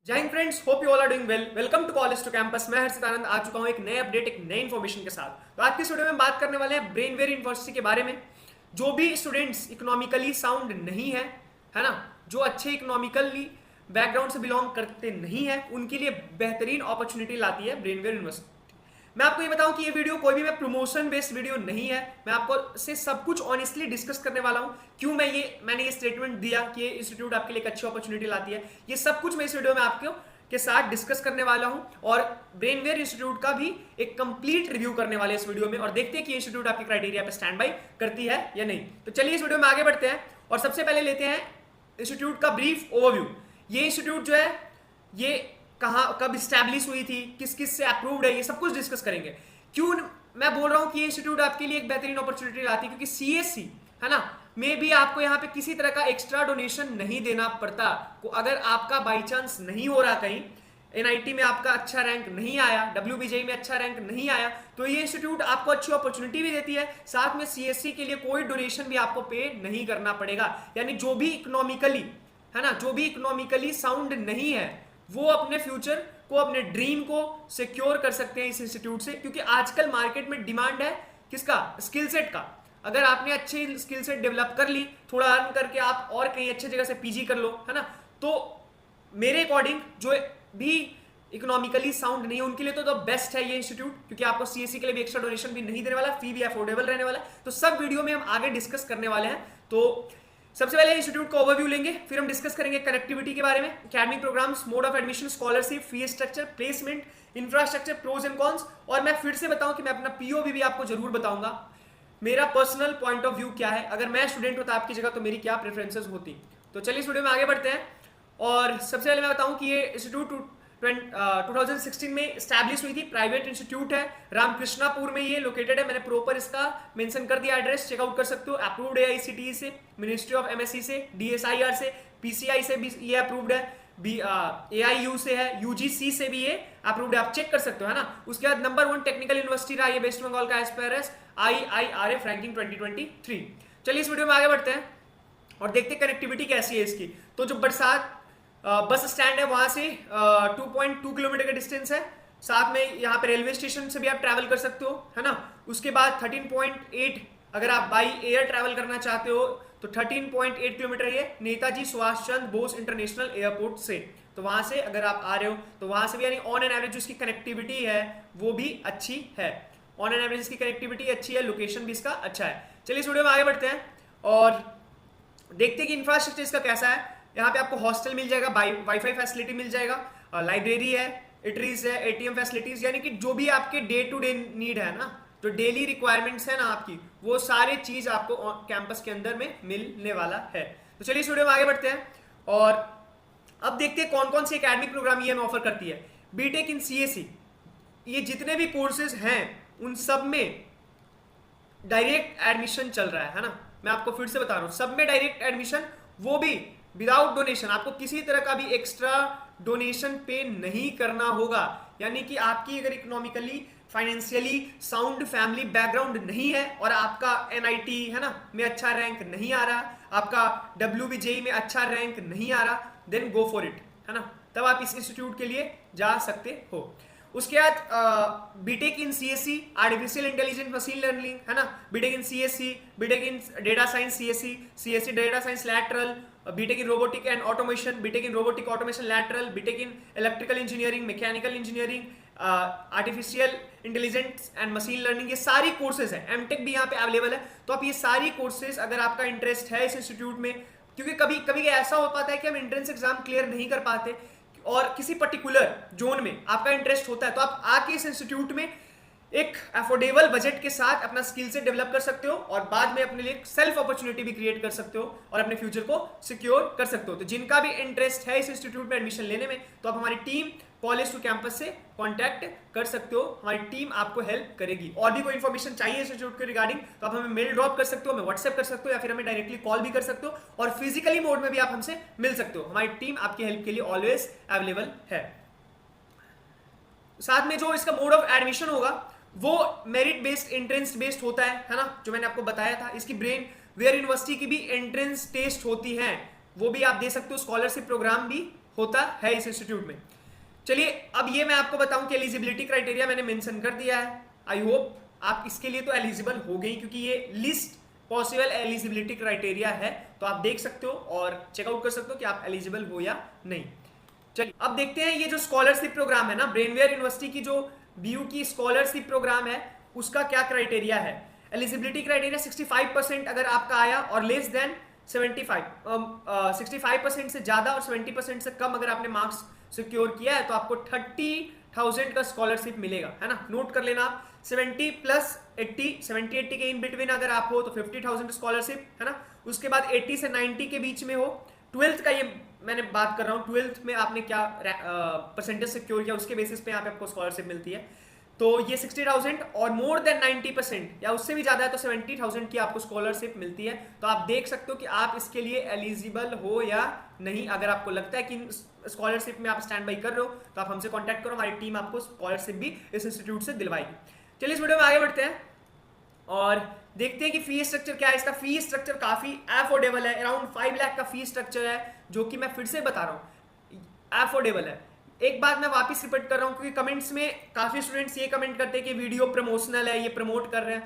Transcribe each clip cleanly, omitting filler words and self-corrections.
जय हिंद friends, hope you all are doing well. Welcome to college to campus. मैं हर्षित आनंद आ चुका हूं एक नए अपडेट, एक नए इन्फॉर्मेशन के साथ। तो आज की वीडियो में बात करने वाले हैं ब्रेनवेयर यूनिवर्सिटी के बारे में। जो भी स्टूडेंट्स इकोनॉमिकली साउंड नहीं है ना, जो अच्छे इकोनॉमिकली बैकग्राउंड से बिलोंग करते नहीं है, उनके लिए बेहतरीन अपॉर्चुनिटी लाती है ब्रेनवेयर यूनिवर्सिटी। मैं आपको ये बताऊं कि ये वीडियो कोई भी मैं प्रमोशन बेस्ड वीडियो नहीं है। मैं आपको से सब कुछ ऑनेस्टली डिस्कस करने वाला हूं। क्यों मैंने ये स्टेटमेंट दिया कि ये इंस्टीट्यूट आपके लिए एक अच्छी अपॉर्चुनिटी लाती है, ये सब कुछ मैं इस वीडियो में आपको के साथ डिस्कस करने वाला हूं। और ब्रेनवेयर इंस्टीट्यूट का भी एक कंप्लीट रिव्यू करने वाले इस वीडियो में, और देखते हैं कि इंस्टीट्यूट आपके क्राइटेरिया पे स्टैंड बाई करती है या नहीं। तो चलिए इस वीडियो में आगे बढ़ते हैं और सबसे पहले लेते हैं इंस्टीट्यूट का ब्रीफ ओवरव्यू। ये इंस्टीट्यूट जो है, ये कहाँ कब स्टैब्लिश हुई थी, किस किस से अप्रूव्ड है, ये सब कुछ डिस्कस करेंगे। क्यों मैं बोल रहा हूँ कि ये इंस्टीट्यूट आपके लिए एक बेहतरीन अपॉर्चुनिटी लाती है, क्योंकि सीएससी है ना में भी आपको यहाँ पे किसी तरह का एक्स्ट्रा डोनेशन नहीं देना पड़ता। अगर आपका बाई चांस नहीं हो रहा, कहीं एनआईटी में आपका अच्छा रैंक नहीं आया, डब्ल्यूबीजेई में अच्छा रैंक नहीं आया, तो ये इंस्टीट्यूट आपको अच्छी अपॉर्चुनिटी भी देती है। साथ में सीएससी के लिए कोई डोनेशन भी आपको पे नहीं करना पड़ेगा। यानी जो भी इकोनॉमिकली है ना, जो भी इकोनॉमिकली साउंड नहीं है, वो अपने फ्यूचर को, अपने ड्रीम को सिक्योर कर सकते हैं इस इंस्टीट्यूट से। क्योंकि आजकल मार्केट में डिमांड है किसका? स्किल सेट का। अगर आपने अच्छे स्किल सेट डेवलप कर ली, थोड़ा अर्न करके आप और कहीं अच्छे जगह से पीजी कर लो, है ना, तो मेरे अकॉर्डिंग जो भी इकोनॉमिकली साउंड नहीं है उनके लिए तो बेस्ट है ये इंस्टीट्यूट। क्योंकि आपको सीएससी के लिए भी एक्स्ट्रा डोनेशन भी नहीं देने वाला, फी भी अफोर्डेबल रहने वाला। तो सब वीडियो में हम आगे डिस्कस करने वाले हैं। तो सबसे पहले इंस्टीट्यूट का ओवरव्यू लेंगे, फिर हम डिस्कस करेंगे कनेक्टिविटी के बारे में, academic programmes, mode of admission, scholarship, fee structure, placement, infrastructure, pros and cons. और मैं फिर से बताऊं कि मैं अपना पीओवी भी आपको जरूर बताऊंगा, मेरा पर्सनल पॉइंट ऑफ व्यू क्या है। अगर मैं स्टूडेंट होता आपकी जगह तो मेरी क्या प्रेफरेंसेस होती। तो चलिए इस वीडियो में आगे बढ़ते हैं। और सबसे पहले मैं बताऊं कि ये इंस्टीट्यूट 2016 में स्टैब्लिश हुई थी। प्राइवेट इंस्टीट्यूट है, रामकृष्णापुर में ये लोकेटेड है। मैंने प्रॉपर इसका मेंशन कर दिया एड्रेस, चेकआउट कर सकते हो। अप्रूव्ड है एआईसीटीई से, मिनिस्ट्री ऑफ एमएससी से, डीएसआईआर से, पीसीआई से भी ये अप्रूव्ड है, एआईयू से है, यूजीसी से भी ये अप्रूव्ड है। आप चेक कर सकते हो, है ना। उसके बाद नंबर 1 टेक्निकल यूनिवर्सिटी रहा ये वेस्ट बंगाल का एज पर आईआईआरएफ रैंकिंग 2023। चलिए इस वीडियो में आगे बढ़ते हैं और देखते हैं कनेक्टिविटी कैसी है इसकी। तो जो बरसात बस स्टैंड है वहां से 2.2 किलोमीटर का डिस्टेंस है। साथ में यहाँ पे रेलवे स्टेशन से भी आप ट्रैवल कर सकते हो, है ना। उसके बाद 13.8 अगर आप बाई एयर ट्रैवल करना चाहते हो तो 13.8 किलोमीटर ये नेताजी सुभाष चंद्र बोस इंटरनेशनल एयरपोर्ट से। तो वहां से अगर आप आ रहे हो तो वहां से भी, यानी ऑन एन एवरेज इसकी कनेक्टिविटी है वो भी अच्छी है। ऑन एन एवरेज इसकी कनेक्टिविटी अच्छी है, लोकेशन भी इसका अच्छा है। चलिए इस वीडियो में आगे बढ़ते हैं और देखते हैं कि इंफ्रास्ट्रक्चर इसका कैसा है। यहाँ पे आपको हॉस्टल मिल जाएगा, वाईफाई फैसिलिटी मिल जाएगा, लाइब्रेरी है, इटरीज है, एटीएम फैसिलिटीज, यानी कि जो भी आपके डे टू डे नीड है ना, जो डेली रिक्वायरमेंट्स है ना आपकी, वो सारे चीज आपको कैंपस के अंदर में मिलने वाला है। तो चलिए इस वीडियो में आगे बढ़ते हैं और अब देखते हैं कौन कौन सी एकेडमिक प्रोग्राम ये हमें ऑफर करती है। बीटेक इन सीएससी, ये जितने भी कोर्सेज हैं उन सब में डायरेक्ट एडमिशन चल रहा है ना। मैं आपको फिर से बता रहा हूं, सब में डायरेक्ट एडमिशन, वो भी विदाउट डोनेशन। आपको किसी तरह का भी एक्स्ट्रा डोनेशन पे नहीं करना होगा। यानी कि आपकी अगर economically financially sound family background नहीं है और आपका एनआईटी है ना में अच्छा रैंक नहीं आ रहा, आपका डब्ल्यूबीजेई में अच्छा रैंक नहीं आ रहा, देन गो फॉर इट, है ना। तब आप इस इंस्टीट्यूट के लिए जा सकते हो। उसके बाद BTech in CSC artificial intelligence machine learning, है ना, BTech in CSC, BTech in data science CSC, CSC data science lateral, BTech in robotic and automation, BTech in robotic automation lateral, BTech in electrical engineering, mechanical engineering, artificial intelligence and machine learning, ये सारी courses है। MTech भी यहाँ पे available है। तो आप ये सारी कोर्सेज अगर आपका इंटरेस्ट है इस इंस्टीट्यूट में, क्योंकि कभी कभी ऐसा हो पाता है कि हम एंट्रेंस एग्जाम क्लियर नहीं कर पाते और किसी पर्टिकुलर जोन में आपका इंटरेस्ट होता है, तो आप आके इस इंस्टीट्यूट में एक अफोर्डेबल बजट के साथ अपना स्किल से डेवलप कर सकते हो और बाद में अपने लिए सेल्फ अपॉर्चुनिटी भी क्रिएट कर सकते हो और अपने फ्यूचर को सिक्योर कर सकते हो। तो जिनका भी इंटरेस्ट है इस इंस्टीट्यूट में एडमिशन लेने में, तो आप हमारी टीम कॉलेज टू कैंपस से कांटेक्ट कर सकते हो। हमारी टीम आपको हेल्प करेगी। और भी कोई इन्फॉर्मेशन चाहिए इस इंस्टीट्यूट के रिगार्डिंग तो आप हमें मेल ड्रॉप कर सकते हो, हमें व्हाट्सएप कर सकते हो, या फिर हमें डायरेक्टली कॉल भी कर सकते हो, और फिजिकली मोड में भी आप हमसे मिल सकते हो। हमारी टीम आपकी हेल्प के लिए ऑलवेज अवेलेबल है। साथ में जो इसका मोड ऑफ एडमिशन होगा वो मेरिट बेस्ड एंट्रेंस बेस्ड होता है ना, जो मैंने आपको बताया था। इसकी ब्रेनवेयर यूनिवर्सिटी की भी एंट्रेंस टेस्ट होती है, वो भी आप दे सकते हो। स्कॉलरशिप प्रोग्राम भी होता है इस इंस्टीट्यूट में। चलिए अब ये मैं आपको बताऊं कि एलिजिबिलिटी क्राइटेरिया मैंने मेंशन कर दिया है। आई होप आप इसके लिए तो एलिजिबल हो गई, क्योंकि ये लिस्ट पॉसिबल एलिजिबिलिटी क्राइटेरिया है, तो आप देख सकते हो और चेकआउट कर सकते हो कि आप एलिजिबल हो या नहीं। चलिए अब देखते हैं ये जो स्कॉलरशिप प्रोग्राम है ना, ब्रेनवेयर यूनिवर्सिटी की जो बीयू की स्कॉलरशिप प्रोग्राम है उसका क्या क्राइटेरिया है। एलिजिबिलिटी क्राइटेरिया 65% अगर आपका आया और लेस देन 65% से ज्यादा और 70% से कम अगर आपने मार्क्स सिक्योर किया है तो आपको 30,000 का स्कॉलरशिप मिलेगा, है ना। नोट कर लेना आप, 70 प्लस 80, 70-80 के इन बिटवीन अगर आप हो तो 50,000 स्कॉलरशिप, है ना। उसके बाद 80 से 90 के बीच में हो, 12th का ये मैंने बात कर रहा हूँ, 12th में आपने क्या परसेंटेज सिक्योर किया उसके बेसिस पे यहाँ पे आपको स्कॉलरशिप मिलती है। तो ये 60,000 और मोर देन 90% या उससे भी ज्यादा है तो 70,000 की आपको स्कॉलरशिप मिलती है। तो आप देख सकते हो कि आप इसके लिए एलिजिबल हो या नहीं। अगर आपको लगता है कि स्कॉलरशिप में आप स्टैंड बाई कर रहे हो तो आप हमसे कांटेक्ट करो, हमारी टीम आपको स्कॉलरशिप भी इस इंस्टीट्यूट से दिलवाएगी। चलिए इस वीडियो में आगे बढ़ते हैं और देखते हैं कि फी स्ट्रक्चर क्या है। इसका फी स्ट्रक्चर काफी अफोर्डेबल है, अराउंड 5 लाख का फी स्ट्रक्चर है, जो कि मैं फिर से बता रहा हूँ अफोर्डेबल है। एक बात मैं वापस रिपीट कर रहा हूँ, क्योंकि कमेंट्स में काफी स्टूडेंट्स ये कमेंट करते हैं कि वीडियो प्रमोशनल है, ये प्रमोट कर रहे हैं।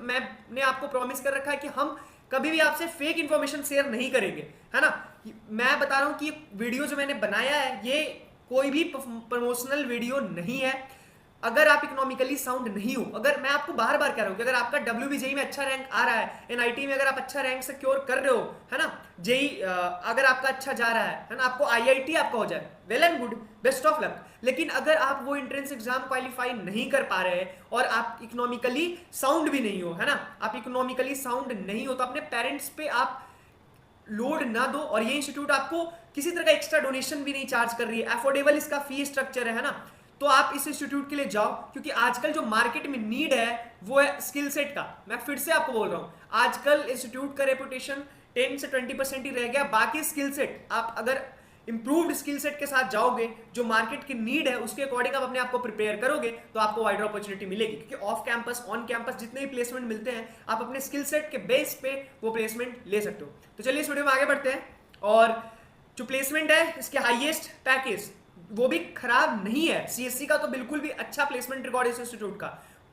मैंने आपको प्रॉमिस कर रखा है कि हम कभी भी आपसे फेक इंफॉर्मेशन शेयर नहीं करेंगे, है ना। मैं बता रहा हूँ कि वीडियो जो मैंने बनाया है ये कोई भी प्रमोशनल वीडियो नहीं है। अगर आप इकोनॉमिकली साउंड नहीं हो, अगर मैं आपको बार बार कह रहा हूं कि अगर आपका WBJEE में अच्छा रैंक आ रहा है, NIT में अगर आप अच्छा रैंक सिक्योर कर रहे हो, है ना, जेई अगर आपका अच्छा जा रहा है ना, आपको IIT आपका हो जाए, well and good, best of luck. लेकिन अगर आप वो एंट्रेंस एग्जाम क्वालिफाई नहीं कर पा रहे हैं और आप इकोनॉमिकली साउंड भी नहीं हो, है ना, आप इकोनॉमिकली साउंड नहीं हो, तो अपने पेरेंट्स पे आप लोड ना दो। और ये इंस्टीट्यूट आपको किसी तरह का एक्स्ट्रा डोनेशन भी नहीं चार्ज कर रही है, अफोर्डेबल इसका फी स्ट्रक्चर है ना। तो आप इस इंस्टीट्यूट के लिए जाओ, क्योंकि आजकल जो मार्केट में नीड है वो है स्किल सेट का। मैं फिर से आपको बोल रहा हूं, आजकल इंस्टीट्यूट का रेपुटेशन 10 से 20% ही रह गया, बाकी स्किल सेट आप अगर इंप्रूव्ड स्किल सेट के साथ जाओगे, जो मार्केट की नीड है उसके अकॉर्डिंग आप अपने आप को प्रिपेयर करोगे तो आपको वाइडर अपॉर्चुनिटी मिलेगी। क्योंकि ऑफ कैंपस ऑन कैंपस जितने भी प्लेसमेंट मिलते हैं आप अपने स्किल सेट के बेस पे वो प्लेसमेंट ले सकते हो। तो चलिए इस वीडियो में आगे बढ़ते हैं। और जो प्लेसमेंट है इसके हाईएस्ट पैकेज वो भी खराब नहीं है, CSC का तो बिल्कुल भी अच्छा प्लेसमेंट रिकॉर्ड इस इंस्टीट्यूट का,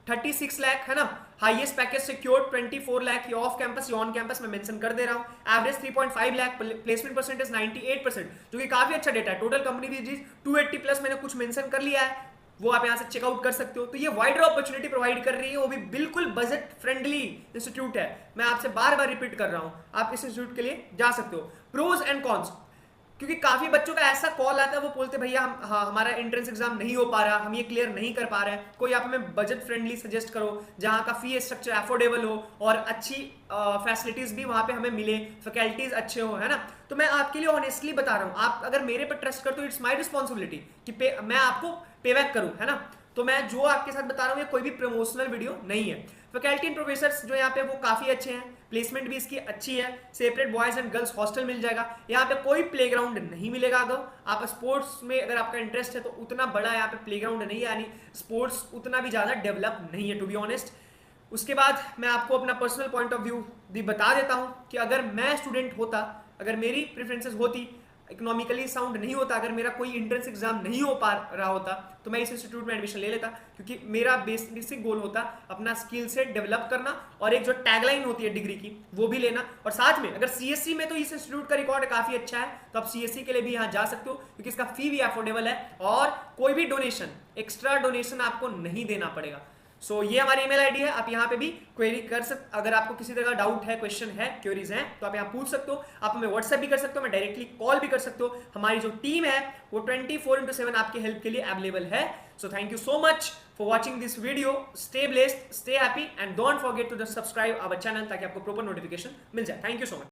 36 लाख, है ना। हाईएस्ट पैकेज सिक्योर्ड 24 लाख, ये ऑफ कैंपस या ऑन कैंपस में मेंशन कर दे रहा हूं। एवरेज 3.5 लाख, प्लेसमेंट परसेंटेज 98%, जो कि काफी अच्छा डेटा है। टोटल कंपनी भी 280 प्लस मैंने कुछ मेंशन कर लिया है, वो आप यहां से चेकआउट कर सकते हो। तो ये वाइडर अपॉर्चुनिटी प्रोवाइड कर रही है, वो भी बिल्कुल बजट फ्रेंडली इंस्टीट्यूट है। मैं आपसे बार बार रिपीट कर रहा हूं, आप इस इंस्टीट्यूट के लिए जा सकते हो। प्रोज एंड कॉन्स, क्योंकि काफी बच्चों का ऐसा कॉल आता है, वो बोलते भैया हमारा एंट्रेंस एग्जाम नहीं हो पा रहा, हम ये क्लियर नहीं कर पा रहे हैं, कोई आप हमें बजट फ्रेंडली सजेस्ट करो जहां का फी स्ट्रक्चर अफोर्डेबल हो और अच्छी फैसिलिटीज भी वहां पे हमें मिले, फैकल्टीज अच्छे हो, है ना। तो मैं आपके लिए ऑनेस्टली बता रहा हूं, आप अगर मेरे पर ट्रस्ट करते हो, इट्स माई रिस्पॉन्सिबिलिटी कि मैं आपको पेबैक करूं, है ना। तो मैं जो आपके साथ बता रहा हूं ये कोई भी प्रमोशनल वीडियो नहीं है। फैकल्टी एंड प्रोफेसर्स जो यहाँ पे वो काफी अच्छे हैं, प्लेसमेंट भी इसकी अच्छी है, separate boys and girls hostel मिल जाएगा, यहाँ पे कोई प्लेग्राउंड नहीं मिलेगा। अगर आप स्पोर्ट्स में अगर आपका इंटरेस्ट है तो उतना बड़ा यहाँ पे प्लेग्राउंड नहीं है, यानी स्पोर्ट्स उतना भी ज्यादा डेवलप नहीं है टू बी ऑनेस्ट। उसके बाद मैं आपको अपना पर्सनल पॉइंट ऑफ व्यू भी बता देता हूँ कि अगर मैं स्टूडेंट होता, अगर मेरी प्रेफरेंसेस होती, इकोनॉमिकली साउंड नहीं होता, अगर मेरा कोई एंट्रेंस एग्जाम नहीं हो पा रहा होता तो मैं इस इंस्टीट्यूट में एडमिशन ले लेता, क्योंकि मेरा बेसिक गोल होता अपना स्किल सेट डेवलप करना और एक जो टैगलाइन होती है डिग्री की वो भी लेना। और साथ में अगर CSC में तो इस इंस्टीट्यूट का रिकॉर्ड काफी अच्छा है, तो आप CSC के लिए भी यहाँ जा सकते हो, क्योंकि इसका फी भी अफोर्डेबल है और कोई भी डोनेशन, एक्स्ट्रा डोनेशन आपको नहीं देना पड़ेगा। सो ये हमारी ईमेल आईडी है, आप यहाँ पे भी क्वेरी कर सकते, अगर आपको किसी तरह का डाउट है, क्वेश्चन है, क्वेरीज हैं तो आप यहाँ पूछ सकते हो। आप हमें व्हाट्सएप भी कर सकते हो, मैं डायरेक्टली कॉल भी कर सकते हो। हमारी जो टीम है वो 24/7 आपके हेल्प के लिए अवेलेबल है। So thank you so much for watching this video. Stay blessed, stay happy and don't forget to subscribe our channel, ताकि आपको प्रॉपर नोटिफिकेशन मिल जाए। Thank you so much.